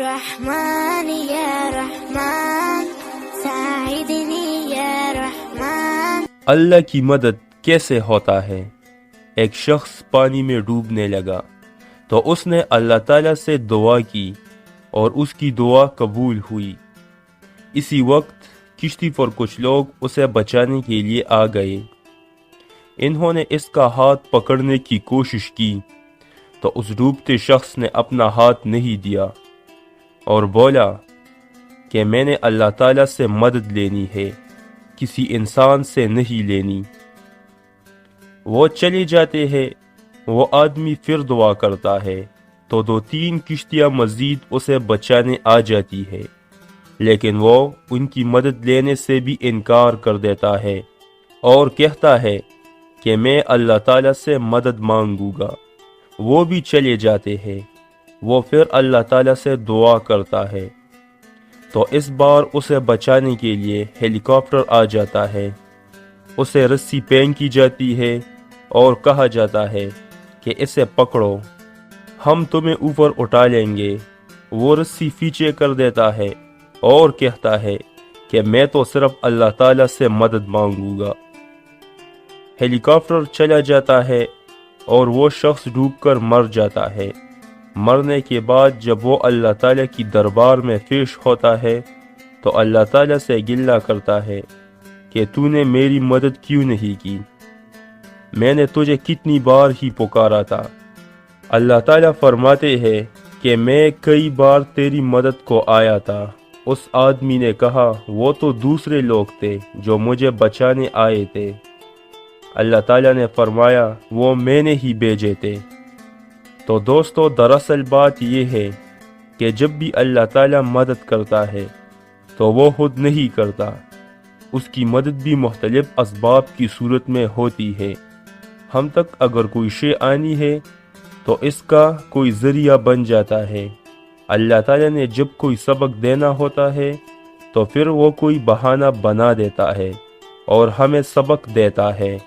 رحمن یا رحمان ساعدنی یا رحمان۔ اللہ کی مدد کیسے ہوتا ہے؟ ایک شخص پانی میں ڈوبنے لگا تو اس نے اللہ تعالیٰ سے دعا کی اور اس کی دعا قبول ہوئی۔ اسی وقت کشتی پر کچھ لوگ اسے بچانے کے لیے آ گئے۔ انہوں نے اس کا ہاتھ پکڑنے کی کوشش کی تو اس ڈوبتے شخص نے اپنا ہاتھ نہیں دیا اور بولا کہ میں نے اللہ تعالیٰ سے مدد لینی ہے، کسی انسان سے نہیں لینی۔ وہ چلے جاتے ہیں۔ وہ آدمی پھر دعا کرتا ہے تو 2-3 کشتیاں مزید اسے بچانے آ جاتی ہے، لیکن وہ ان کی مدد لینے سے بھی انکار کر دیتا ہے اور کہتا ہے کہ میں اللہ تعالیٰ سے مدد مانگوں گا۔ وہ بھی چلے جاتے ہیں۔ وہ پھر اللہ تعالیٰ سے دعا کرتا ہے تو اس بار اسے بچانے کے لیے ہیلی کاپٹر آ جاتا ہے۔ اسے رسی پھینکی جاتی ہے اور کہا جاتا ہے کہ اسے پکڑو، ہم تمہیں اوپر اٹھا لیں گے۔ وہ رسی پیچھے کر دیتا ہے اور کہتا ہے کہ میں تو صرف اللہ تعالیٰ سے مدد مانگوں گا۔ ہیلی کاپٹر چلا جاتا ہے اور وہ شخص ڈوب کر مر جاتا ہے۔ مرنے کے بعد جب وہ اللہ تعالیٰ کی دربار میں پیش ہوتا ہے تو اللہ تعالیٰ سے گلہ کرتا ہے کہ تو نے میری مدد کیوں نہیں کی؟ میں نے تجھے کتنی بار ہی پکارا تھا۔ اللہ تعالیٰ فرماتے ہیں کہ میں کئی بار تیری مدد کو آیا تھا۔ اس آدمی نے کہا وہ تو دوسرے لوگ تھے جو مجھے بچانے آئے تھے۔ اللہ تعالیٰ نے فرمایا وہ میں نے ہی بھیجے تھے۔ تو دوستو، دراصل بات یہ ہے کہ جب بھی اللہ تعالیٰ مدد کرتا ہے تو وہ خود نہیں کرتا، اس کی مدد بھی مختلف اسباب کی صورت میں ہوتی ہے۔ ہم تک اگر کوئی شے آنی ہے تو اس کا کوئی ذریعہ بن جاتا ہے۔ اللہ تعالیٰ نے جب کوئی سبق دینا ہوتا ہے تو پھر وہ کوئی بہانہ بنا دیتا ہے اور ہمیں سبق دیتا ہے۔